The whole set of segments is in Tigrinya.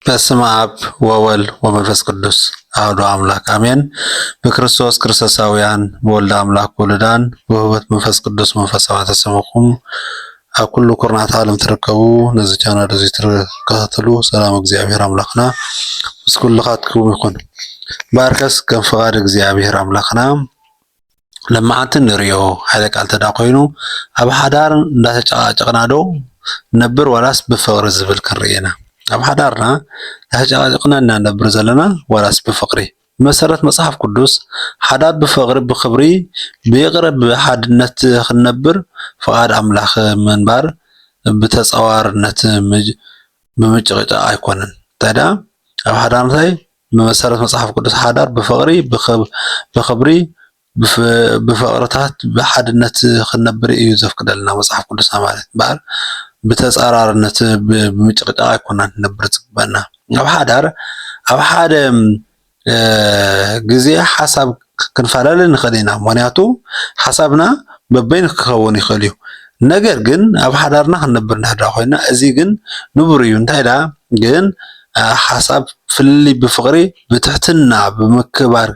በስመ አብ ወወልድ ወመንፈስ ቅዱስ አሐዱ አምላክ አሜን። በክርስቶስ ክርስቶሳውያን በወልድ አምላክ ወልዳን በህይወት መንፈስ ቅዱስ መንፈሳዊ ተሰምኩም ኣብ ኩሉ ኩርናት ዓለም ትርከቡ ነዚ ቻናል እዚ ትከታተሉ ሰላም እግዚአብሔር አምላክና ምስ ኩልኻትኩም ይኹን። ባርከስ ከም ፍቃድ እግዚአብሔር አምላክና ለማዓንቲ ንሪኦ ሓደ ቃል ተዳ ኮይኑ ኣብ ሓዳር እንዳተጨቃጨቅና ዶ ነብር ወላስ ብፍቅሪ ዝብል ክንርኢና ኣብ ሓዳርና ተጨቃጨቅና እናነብር ዘለና ወላስ ብፍቅሪ መሰረት መጽሐፍ ቅዱስ ሓዳር ብፍቅሪ ብክብሪ ብይቅርብ ብሓድነት ክንነብር ፍቃድ አምላክ መንባር ብተጻዋርነት ብምጭቅጫቅ ኣይኮነን። ታዲያ ኣብ ሓዳርናታይ መሰረት መጽሐፍ ቅዱስ ሓዳር ብፍቅሪ ብክብሪ ብፍቅርታት ብሓድነት ክንነብር እዩ ዘፍቅደልና መጽሐፍ ቅዱስ ማለት ባር بتسارارነት ብምጭቅጫቅ ኣይኮናን ነብር ዝግበና ኣብ ሓዳር ኣብ ሓደ ግዜ ሓሳብ ክንፈላለ ንኽእል ኢና ምክንያቱ ሓሳብና በበይን ክኸውን ይኽእል እዩ ነገር ግን ኣብ ሓዳርና ክንነብር እንዳሕዳ ኮይና እዚ ግን ንቡር እዩ እንታይ ዳ ግን ሓሳብ ፍልይ ብፍቅሪ ብትሕትና ብምክባር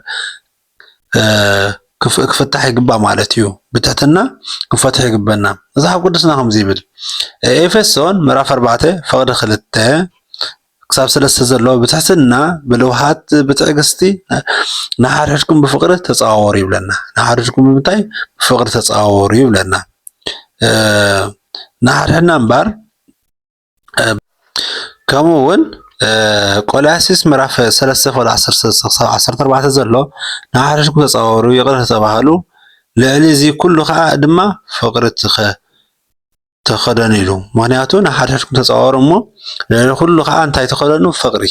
ክፍታሕ ይግባእ ማለት እዩ ብትሕትና ክፈትሕ ይግበና መጽሓፍ ቅዱስና ከምዚ ይብል ኤፌሶን ምዕራፍ 4 ፈቅዲ 2 ክሳብ 3 ዘሎ ብትሕትና ብልውሃት ብትዕግስቲ ንሓድሕድኩም ብፍቅሪ ተጻዋወሩ ይብለና ንሓድሕድኩም ብምንታይ ብፍቅሪ ተጻዋወሩ ይብለና ንሓድሕድና እምበር ከምኡውን ቆላስይስ ምዕራፍ 3 ፈቅዲ 14 ዘሎ ንሓድሕድኩም ተጻዋወሩ ይቅር ተባሃሉ ልዕሊ እዚ ኩሉ ከዓ ድማ ፍቅሪ ተኸደኑ ኢሉ ምክንያቱ ንሓድሕድኩም ተጻዋወሩ እሞ ልዕሊ ኩሉ ከዓ እንታይ ተኸደኑ ፍቅሪ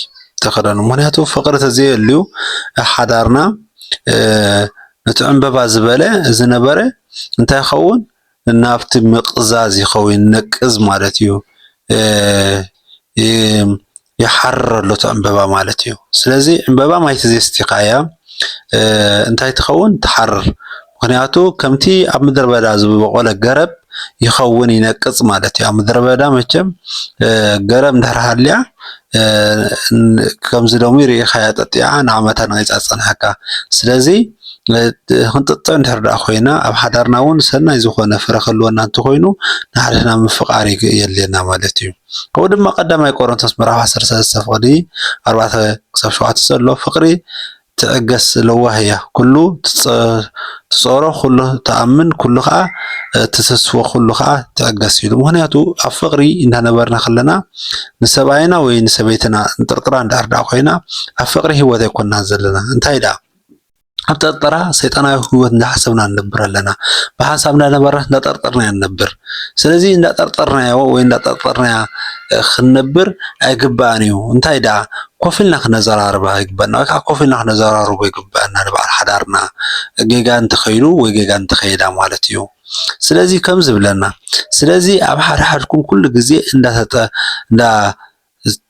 ተኸደኑ ምክንያቱ ፍቅሪ ተዘይልዩ ሓዳርና ነቲ ዕንበባ ዝበለ ዝነበረ እንታይ ይኸውን ናብቲ ምቕዛዝ ይኸውን ነቅዝ ማለት እዩ يحرر له تعنببا مالتيو سلازي عنببا ما يتزيستيقايا انتاي تخون تحرر مخنياتو كمتي اب مدر بدا زبقوله قرب يخون ينقص مالتي اب مدر بدا مچم قرب ندرحاليا كم زدومي ري خياطتيا نعمتنا يصصنحكا سلازي ክንጥጥዕ እንድሕር ኮይና ኣብ ሓዳርና እውን ሰናይ ዝኾነ ፍረ ክህልወና እንተኮይኑ ንሓድሕና ምፍቃር የድልየና ማለት እዩ ከምኡ ድማ ቀዳማይ ቆሮንቶስ ምዕራፍ 13 ፈቅዲ 4 ክሳብ 7 ዘሎ ፍቅሪ ትዕገስ ለዋህያ ኩሉ ትጾሮ ኩሉ ተኣምን ኩሉ ከዓ ትስስፎ ኩሉ ከዓ ትዕገስ ኢሉ ምክንያቱ ኣብ ፍቅሪ እንዳነበርና ከለና ንሰብኣይና ወይ ንሰበይትና እንጥርጥራ እንዳርዳ ኮይና ኣብ ፍቅሪ ሂወት ኣይኮንና ዘለና እንታይ ዳ አብጠርጠራ ሰይጣናዊ ህይወት እንደሐሰብና ነበር ለና በሐሳብና ነበራት እንዳጠርጠርና ያነበር ስለዚህ እንዳጠርጠርናዮ ወይ እንዳጠርጠርና ክንነብር አይግባኒው እንታይ ዳ ኮፍልና ክነዘራርባ ይግባና ወይ ኮፍልና ክነዘራርባ ይግባና ለባል ሓዳርና ጌጋን ተኸይሉ ወይ ጌጋን ተኸይዳ ማለት እዩ ስለዚህ ከም ዝብለና ስለዚህ ኣብ ሓድሓድኩም ኩሉ ግዜ እንዳ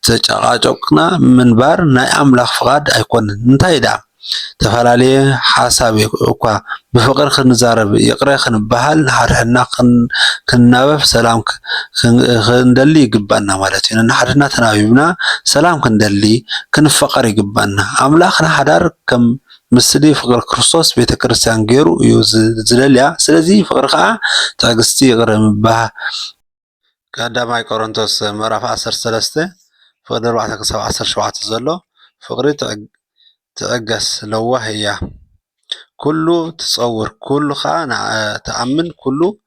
ተጨቃጨቅና መንባር ናይ አምላክ ፍቃድ አይኮንን እንታይ ዳ ተፈላለየ ሓሳብ እኳ ብፍቅር ክንዛረብ ይቅረ ክንባሃል ንሓድሕና ክንናበብ ሰላም ክንደሊ ይግባና ማለት እዩ ንሓድሕና ተናቢብና ሰላም ክንደሊ ክንፈቀር ይግባና አምላክና ሓዳር ከም ምስሊ ፍቅር ክርስቶስ ቤተክርስቲያን ገይሩ እዩ ዝደልያ ስለዚህ ፍቅር ከዓ ትዕግስቲ ይቅረ ምባህ ቀዳማይ ቆሮንቶስ ምዕራፍ 13 ፈቅዲ 4 ክሳብ 17 ዘሎ ፍቅሪ تأجس لوهية كله تصور كله خا تأمن كله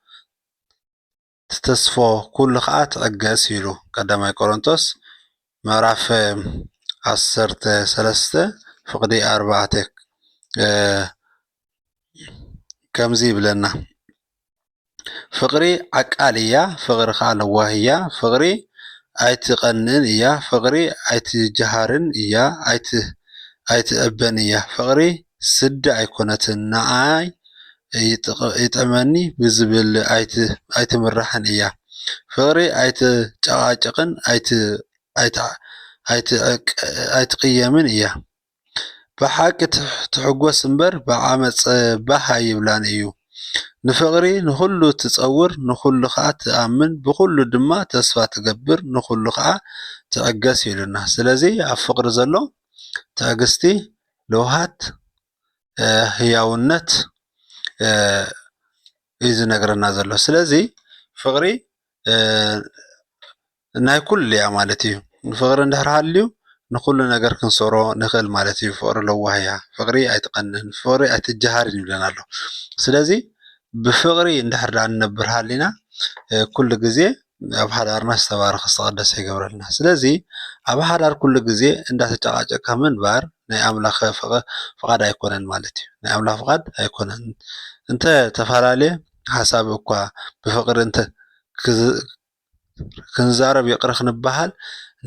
تتصفى كله خا تأجس يلو قدام كورنثوس معرف 13 فقدي 4 كم زيب لنا فقري عقالية فقر خا لوهية فقري ايت قنن يا فقري ايت جهارن يا ايت ابنيه فقري سد ايكونتن نعاي يطمني بزبل ايت مرحن ايا فقري ايتጫቃጭቅን ايت قيمن ايا بحق تحقوس امبر بعمص بها يبلان እዩ ንፍቅሪ ንኩሉ ትጸውር ንኩሉ ከዓ ትኣምን ብኩሉ ድማ ተስፋ ትገብር ንኩሉ ከዓ ትዕገስ ይሉና። ስለዚ ኣብ ፍቅሪ ዘሎ ትዕግስቲ ልውሃት ህያውነት እዩ ዝነግረና ዘሎ። ስለዚ ፍቅሪ ናይ ኩሉ እያ ማለት እዩ። ፍቅሪ እንድሕር ሃልዩ ንኩሉ ነገር ክንሰሮ ንኽእል ማለት እዩ። ፍቅሪ ለዋህ እያ፣ ፍቅሪ ኣይትቀንህን፣ ፍቅሪ ኣይትጀሃርን ይብለና ኣሎ። ስለዚ ብፍቅሪ እንድሕር ዳ ንነብር ሃሊና ኩሉ ግዜ ኣብ ሓዳርና ዝተባረኸ ዝተቀደሰ ይገብረልና። ስለዚ ኣብ ሓዳር ኩሉ ግዜ እንዳተጨቃጨቅካ ምንባር ናይ ኣምላኽ ፍቃድ ኣይኮነን ማለት እዩ። ናይ ኣምላኽ ፍቃድ ኣይኮነን። እንተ ተፈላለየ ሓሳብ እኳ ብፍቅሪ እንተ ክንዛረብ ይቅር ክንበሃል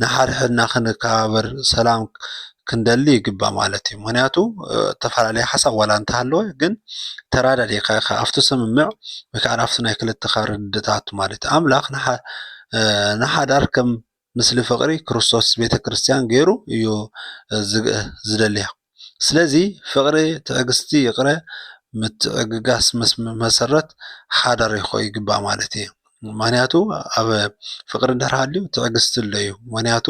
ንሓድሕድና ክንከባበር ሰላም ክንደሊ ይግባእ ማለት እዩ። ምክንያቱ ተፈላለየ ሓሳብ ዋላ እንተሃለወ ግን ተራዳዲእካ ኢኻ ኣብቲ ስምምዕ ወይ ከዓ ኣብቲ ናይ ክልተኻ ርድእታት ማለት እዩ። ኣምላኽ ንሓዳር ከም ምስሊ ፍቅሪ ክርስቶስ ቤተክርስትያን ገይሩ እዩ ዝደልያ። ስለዚ ፍቅሪ ትዕግስቲ ይቅረ ምትዕግጋስ መሰረት ሓዳር ይግባእ ማለት እዩ። ምክንያቱ ኣብ ፍቅሪ እንድሕር ሃልዩ ትዕግስቲ ኣሎ እዩ። ምክንያቱ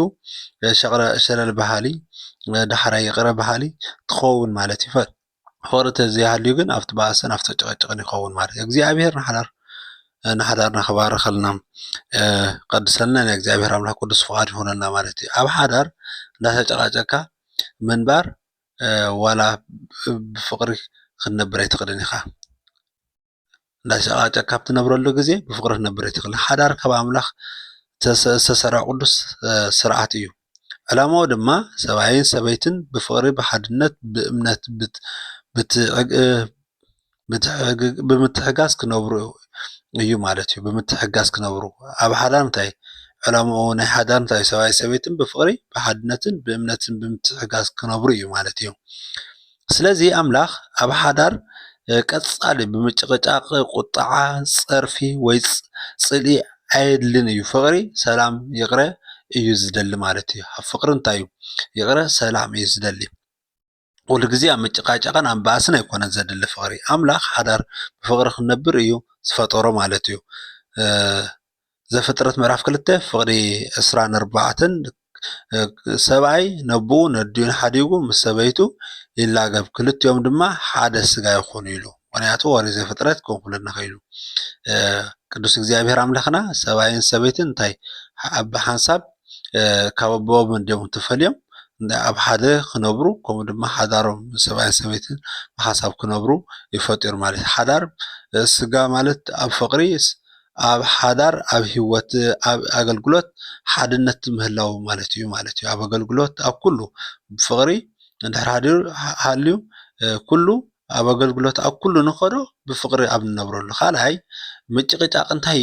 ሸለል በሃሊ ዳሕራይ ይቅረ በሃሊ ትኸውን ማለት እዩ። ፍቅሪ ተዘይሃልዩ ግን ኣብቲ ባእሰን ኣብቲ ጨቀጨቅን ይኸውን ማለት እዩ። እግዚኣብሔር ንሓዳርና ክባርኸልና ቀድሰልና ናይ እግዚኣብሔር ኣምላክ ቅዱስ ፍቃድ ይሆነልና ማለት እዩ። ኣብ ሓዳር እንዳተጨቃጨቅካ ምንባር ዋላ ብፍቅሪ ክትነብር ኣይትኽእልን ኢኻ። እንዳተጨቃጨቅካ ብትነብረሉ ግዜ ብፍቅሪ ክትነብር ኣይትኽእልን። ሓዳር ካብ ኣምላኽ ዝተሰርዐ ቅዱስ ስርዓት እዩ። ዕላማው ድማ ሰብኣይን ሰበይትን ብፍቅሪ ብሓድነት ብእምነት ብምትሕጋዝ ክነብሩ እዩ ማለት እዩ። ብምትሕጋዝ ክነብሩ ኣብ ሓዳር እንታይ ዕላማኡ ናይ ሓዳር እንታይ ሰብኣይ ሰበይትን ብፍቅሪ ብሓድነትን ብእምነትን ብምትሕጋዝ ክነብሩ እዩ ማለት እዩ። ስለዚ ኣምላኽ ኣብ ሓዳር ቀጻሊ ብምጭቅጫቅ ቁጣዓ ፀርፊ ወይ ፅልኢ ኣየድልን እዩ። ፍቅሪ ሰላም ይቅረ እዩ ዝደሊ ማለት እዩ። ኣብ ፍቅሪ እንታይ እዩ ይቅረ ሰላም እዩ ዝደሊ። ኩሉ ግዜ ኣብ ምጭቃጨቅን ኣብ ባእስን ኣይኮነን ዘድሊ ፍቅሪ። ኣምላኽ ሓዳር ብፍቅሪ ክነብር እዩ ዝፈጠሮ ማለት እዩ። ዘፍጥረት ምዕራፍ 2 ፍቅሪ 24 ሰብኣይ ነብኡ ነድዩን ሓዲጉ ምስ ሰበይቱ ይላገብ ክልቲኦም ድማ ሓደ ስጋ ይኾኑ ኢሉ። ምክንያቱ ኦሪት ዘፍጥረት ከምኡ ክብለና ኸይሉ ቅዱስ እግዚኣብሔር ኣምላኽና ሰብኣይን ሰበይትን እንታይ ብሓንሳብ ካብ ኣቦኦም እንዲኦም ተፈልዮም ኣብ ሓደ ክነብሩ ከምኡ ድማ ሓዳሮም ሰብኣይን ሰበይትን ብሓንሳብ ክነብሩ ይፈጢሩ ማለት እዩ። ሓዳር ስጋ ማለት ኣብ ፍቅሪ ኣብ ሓዳር ኣብ ሂወት ኣብ ኣገልግሎት ሓድነት ምህላው ማለት እዩ ማለት እዩ። ኣብ ኣገልግሎት ኣብ ኩሉ ብፍቅሪ እንድሕር ሃልዩ ኩሉ ኣብ ኣገልግሎት ኣብ ኩሉ ንኸዶ ብፍቅሪ ኣብ ንነብረሉ። ካልኣይ ምጭቅጫቅ እንታይ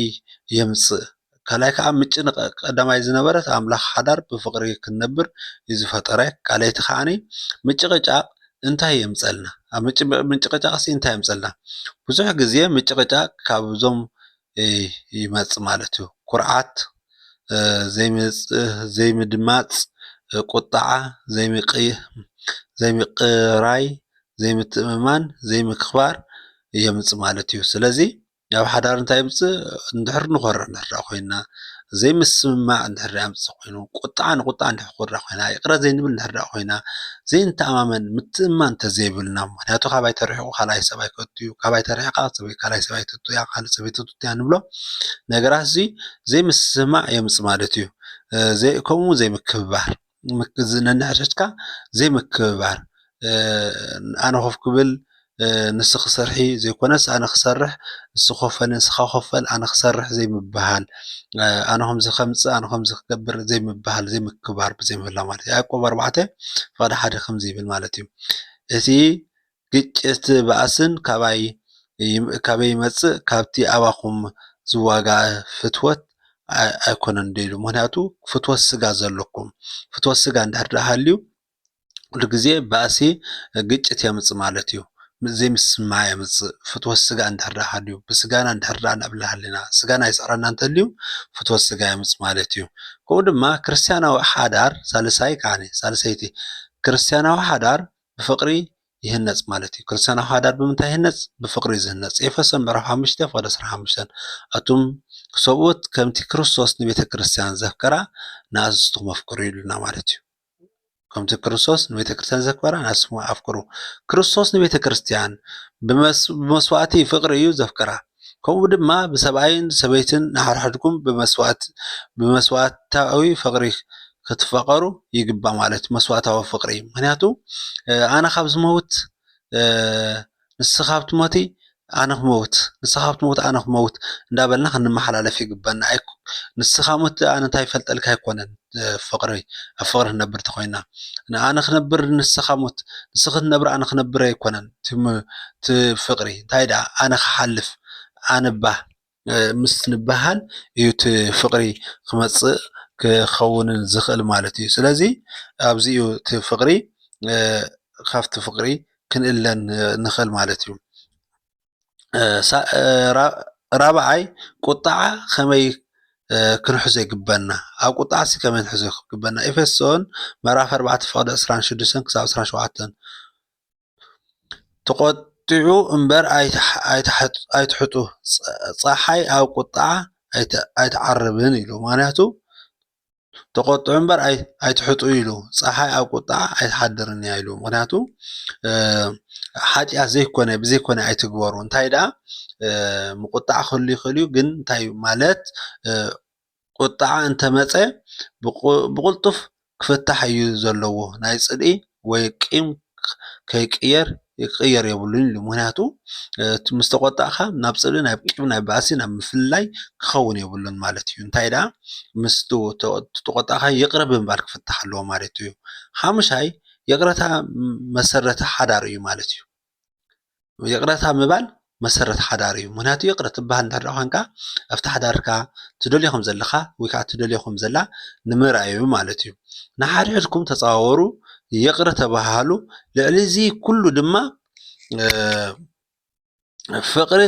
የምፅእ? ካልኣይ ከዓ ምጭን ቀዳማይ ዝነበረት ኣምላኽ ሓዳር ብፍቅሪ ክንነብር እዩ ዝፈጠረ። ካልኣይቲ ከዓኒ ምጭቅጫቅ እንታይ የምፀልና? ኣብ ምጭቅጫቅ እንታይ የምፀልና? ብዙሕ ግዜ ምጭቅጫቅ ካብዞም ይመፅእ ማለት እዩ። ኩርዓት፣ ዘይምድማፅ፣ ቁጣዓ፣ ዘይምቅራይ፣ ዘይምትእምማን፣ ዘይምክባር የምፅእ ማለት እዩ። ስለዚ ኣብ ሓዳር እንታይ የምፅእ? እንድሕር ንኮርዕ እንድሕር ኮይና ዘይምስምማዕ እንድሕር የምፅእ ኮይኑ ቁጣዓ ንቁጣ እንድሕር ኮይና ይቅረ ዘይንብል እንድሕር ኮይና ዘይንተኣማመን ምትእምማን እንተዘይብልና ምክንያቱ ካብኣይ ተሪሒቁ ካልኣይ ሰብኣይ ከትዩ ካብኣይ ተሪሕቃ ካልኣይ ሰብኣይ ተትያ ካልእ ሰበይቲ ተትያ ንብሎ ነገራት እዚ ዘይምስማዕ የምፅእ ማለት እዩ። ከምኡ ዘይምክብባር ነንሕድሕድካ ዘይምክብባር ኣነ ኮፍ ክብል ንስ ክሰርሒ ዘይኮነስ ኣነ ክሰርሕ ንስ ኮፈል ንስኻ ኮፈል ኣነ ክሰርሕ ዘይምብሃል ኣነ ከምዚ ከምፅእ ኣነ ከምዚ ክገብር ዘይምብሃል ዘይምክባር ብዘይምህላው ማለት እዩ። ያዕቆብ 4 ፍቅዲ ሓደ ከምዚ ይብል ማለት እዩ። እቲ ግጭት ባእስን ካበይ ይመፅእ? ካብቲ ኣባኹም ዝዋጋእ ፍትወት ኣይኮነን ዶ ኢሉ። ምክንያቱ ፍትወት ስጋ ዘለኩም ፍትወት ስጋ እንድሕር ሃልዩ ኩሉ ግዜ ባእሲ ግጭት የምፅእ ማለት እዩ። ዘይምስማዕ የምፅእ ፍትወት ስጋ እንድሕር ሃልዩ ብስጋና እንድሕር ንብላ ሃሊና ስጋና ይስዕረና እንተልዩ ፍትወት ስጋ የምፅእ ማለት እዩ። ከምኡ ድማ ክርስትያናዊ ሓዳር ሳልሳይ ከዓኒ ሳልሰይቲ ክርስትያናዊ ሓዳር ብፍቅሪ ይህነጽ ማለት እዩ ክርስትያናዊ ሓዳር ብምንታይ ይህነጽ ብፍቅሪ ዝህነጽ ኤፌሶን ምዕራፍ 5 ፍቅዲ 15 እቱም ሰብኡት ከምቲ ክርስቶስ ንቤተ ክርስቲያን ዘፍቀራ ንኣስቱም ኣፍቅሩ ይሉና ማለት እዩ ከምቲ ክርስቶስ ንቤተ ክርስቲያን ዘፍቀራ ንኣስቱም ኣፍቅሩ ክርስቶስ ንቤተ ክርስቲያን ብመስዋዕቲ ፍቅሪ እዩ ዘፍቀራ ከምኡ ድማ ብሰብኣይን ሰበይትን ንሓድሕድኩም ብመስዋዕታዊ ፍቅሪ ክትፈቀሩ ይግባእ ማለት መስዋዕታዊ ፍቅሪ ምክንያቱ ኣነ ካብ ዝመውት ንስኻ ብትሞቲ ኣነ ክመውት ንስኻ ብትሞት ኣነ ክመውት እንዳበልና ክንመሓላለፍ ይግባና ንስኻ ሞት ኣነ እንታይ ፈልጠልካ ኣይኮነን ፍቅሪ ኣብ ፍቅሪ ክነብር ተኮይና ኣነ ክነብር ንስኻ ሞት ንስኻ ክትነብር ኣነ ክነብር ኣይኮነን እቲ ፍቅሪ እንታይ ደኣ ኣነ ክሓልፍ ኣነ ባህ ምስ ንበሃል እዩ እቲ ፍቅሪ ክመፅእ ክኸውን ዝኽእል ማለት እዩ ስለዚ ኣብዚ እዩ እቲ ፍቅሪ ካብቲ ፍቅሪ ክንእለን ንኽእል ማለት እዩ ራብዓይ ቁጣዓ ከመይ ክንሕዞ ይግበና ኣብ ቁጣዓ ከመይ ክንሕዞ ይግበና ኤፌሶን ምዕራፍ 4 ፍቅዲ 26 ክሳብ 27 ተቆጢዑ እምበር ኣይትሕጡ ፀሓይ ኣብ ቁጣዓ ኣይትዓርብን ኢሉ ምክንያቱ ተቆጥዑ እምበር ኣይትሕጡ ኢሉ ፀሓይ ኣብ ቁጣዓ ኣይትሓድርን እያ ኢሉ ምክንያቱ ሓጢኣት ብዘይኮነ ኣይትግበሩ እንታይ ደኣ ምቁጣዕ ክህሉ ይኽእል እዩ ግን እንታይ ማለት ቁጣዓ እንተመፀ ብቁልጡፍ ክፍታሕ እዩ ዘለዎ ናይ ፅልኢ ወይ ቂም ከይቅየር ይቅየር የብሉን ኢሉ ምክንያቱ ምስ ተቆጣዕካ ናብ ፅልኢ ናብ ቂም ናብ ባእሲ ናብ ምፍልላይ ክኸውን የብሉን ማለት እዩ እንታይ ደኣ ምስ ተቆጣዕካ ይቅረ ብምባል ክፍታሕ ኣለዎ ማለት እዩ ሓሙሻይ ይቅረታ መሰረተ ሓዳር እዩ ማለት እዩ ይቅረታ ምባል መሰረት ሓዳር እዩ ምክንያቱ ይቅረ ትበሃል እንተደኣ ኮንካ ኣብቲ ሓዳርካ ትደልዮኹም ዘለካ ወይ ከዓ ትደልዮኹም ዘላ ንምርኣይ እዩ ማለት እዩ ንሓድሕድኩም ተፀዋወሩ ይቅረ ተባሃሉ ልዕሊ እዚ ኩሉ ድማ ፍቅሪ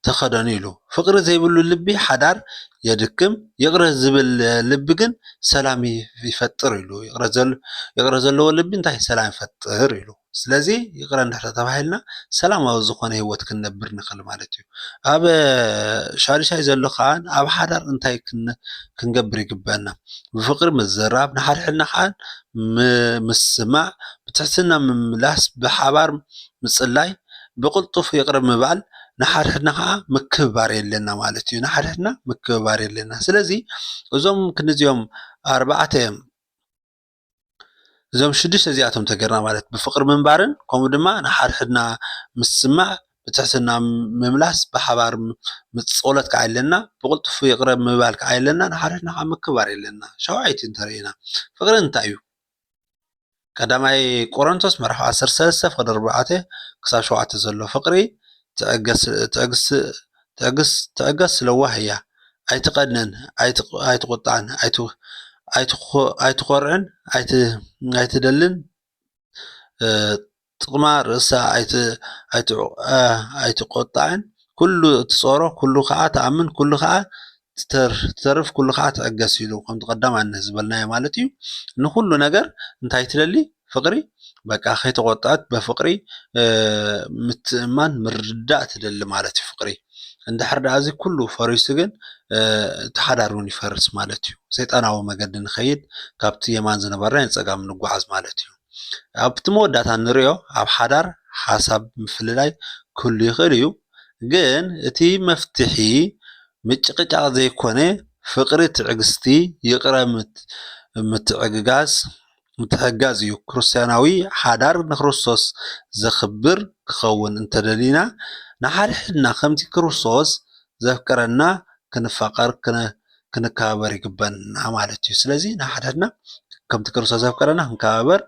ተኸደኑ ኢሉ ፍቅሪ ዘይብሉ ልቢ ሓዳር የድክም ይቅረ ዝብል ልቢ ግን ሰላም ይፈጥር ኢሉ ይቅረ ዘለዎ ልቢ እንታይ ሰላም ይፈጥር ኢሉ ስለዚ ይቅረ እንድሕር ተባሂልና ሰላማዊ ዝኾነ ሂወት ክንነብር ንኽእል ማለት እዩ ኣብ ሻድሻይ ዘሎ ከዓ ኣብ ሓዳር እንታይ ክንገብር ይግበአና ብፍቅሪ ምዝራብ ንሓድሕድና ከዓ ምስማዕ ብትሕትና ምምላስ ብሓባር ምፅላይ ብቁልጡፍ ይቅረ ምባል ንሓድሕድና ከዓ ምክብባር የለና ማለት እዩ ንሓድሕድና ምክብባር የለና ስለዚ እዞም ክንዚኦም ኣርባዕተ እዞም ሽዱሽተ እዚኣቶም ተገርና ማለት ብፍቅሪ ምንባርን ከምኡ ድማ ንሓድሕድና ምስማዕ ብትሕትና ምምላስ ብሓባር ምፅለት ከዓ የለና ብቁልጡፍ ይቅረ ምባል ከዓ የለና ንሓድሕድና ከዓ ምክብባር የለና ሻውዓይቲ እንተሪኢና ፍቅሪ እንታይ እዩ ቀዳማይ ቆሮንቶስ ምዕራፍ 13 ፍቅዲ 4 ክሳብ 7 ዘሎ ፍቅሪ ትዕግስ ስለዋህ እያ ኣይትቀድንን ኣይትቁጣዕን ኣይትኮርዕን ኣይትደልን ጥቅማ ርእሳ ኣይትቆጣዕን ኩሉ ትፀሮ ኩሉ ከዓ ተኣምን ኩሉ ከዓ ትተርፍ ኩሉ ከዓ ትዕገስ ኢሉ ከምቲ ቀዳማይ ዝበልናዮ ማለት እዩ ንኩሉ ነገር እንታይ ትደሊ ፍቅሪ በቃ ከይተቆጣዕት በፍቅሪ ምትእማን ምርዳእ ትደሊ ማለት እዩ ፍቅሪ እንድሕር ደኣ እዚ ኩሉ ፈሪሱ ግን እቲ ሓዳር እውን ይፈርስ ማለት እዩ ሰይጣናዊ መገዲ ንኸይድ ካብቲ የማን ዝነበርና ንፀጋም ንጓዓዝ ማለት እዩ ኣብቲ መወዳእታ ንሪኦ ኣብ ሓዳር ሓሳብ ምፍልላይ ክህሉ ይኽእል እዩ ግን እቲ መፍትሒ ምጭቅጫቅ ዘይኮነ ፍቅሪ ትዕግስቲ ይቅረ ምትሕጋዝ እዩ ክርስትያናዊ ሓዳር ንክርስቶስ ዘኽብር ክኸውን እንተደሊና ንሓድሕድና ከምቲ ክርስቶስ ዘፍቅረና ክንፋቀር ክንከባበር ይግበአና ማለት እዩ ስለዚ ንሓድሕድና ከምቲ ክርስቶስ ዘፍቅረና ክንከባበር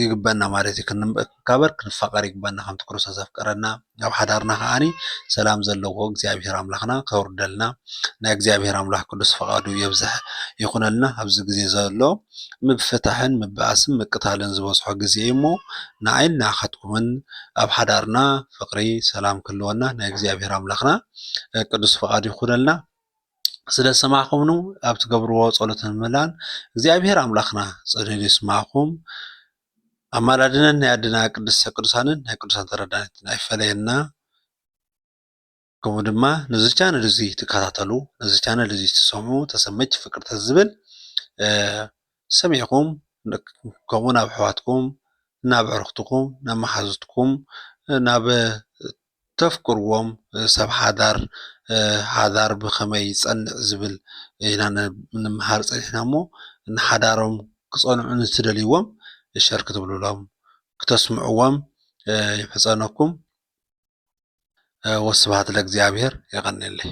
ይግበአና ማለት እዩ ክንከባበር ክንፋቀር ይግበአና ከምቲ ክርስቶስ ዘፍቅረና ኣብ ሓዳርና ከዓኒ ሰላም ዘለዎ እግዚኣብሔር ኣምላኽና ከውርደልና ናይ እግዚኣብሔር ኣምላኽ ቅዱስ ፈቃዱ የብዝሕ ይኹነልና ኣብዚ ግዜ ዘሎ ምፍታሕን ምብኣስን ምቅታልን ዝበዝሖ ግዜ እሞ ንዓይን ንኣኻትኩምን ኣብ ሓዳርና ፍቅሪ ሰላም ክህልወና ናይ እግዚኣብሔር ኣምላኽና ቅዱስ ፈቃዱ ይኹነልና ስለ ሰማዕኹምኑ ኣብ ትገብርዎ ጸሎትን ምላን እግዚኣብሔር ኣምላኽና ፀኒሉ ይስማዕኹም ኣማላድነን ናይ ኣድና ቅድስተ ቅዱሳንን ናይ ቅዱሳን ተረዳኢትን ኣይፈለየና። ከምኡ ድማ ነዚ ቻነል እዚ ትከታተሉ ነዚ ቻነል እዚ ትሰምዑ ተሰመይቲ ፍቅርቲ ዝብል ሰሚዕኩም ከምኡ ናብ ኣሕዋትኩም ናብ ኣዕርክትኩም ናብ መሓዙትኩም ናብ ተፍቅርዎም ሰብ ሓዳር ብከመይ ይፀንዕ ዝብል ኢና ንምሃር ፀኒሕና እሞ ንሓዳሮም ክፀንዑ ንትደልይዎም ሸር ክትብልሎም ክተስምዕዎም ይምሕፀነኩም። ወስብሐት ለእግዚአብሔር። ይቀኒለይ።